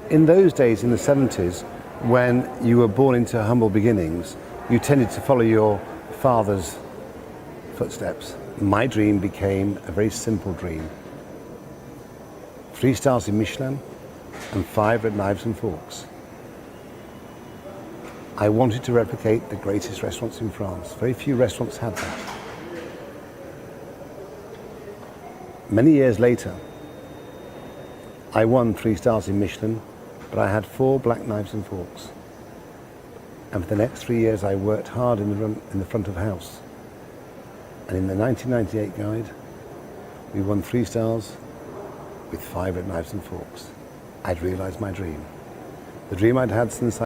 In those days, in the 70s, when you were born into humble beginnings, you tended to follow your father's footsteps. My dream became a very simple dream. 3 stars in Michelin and 5 red knives and forks. I wanted to replicate the greatest restaurants in France. Very few restaurants had that. Many years later, I won 3 stars in Michelin, but I had 4 black knives and forks. And for the next 3 years, I worked hard in the front of house. And in the 1998 guide, we won 3 stars with 5 red knives and forks. I'd realized my dream. The dream I'd had since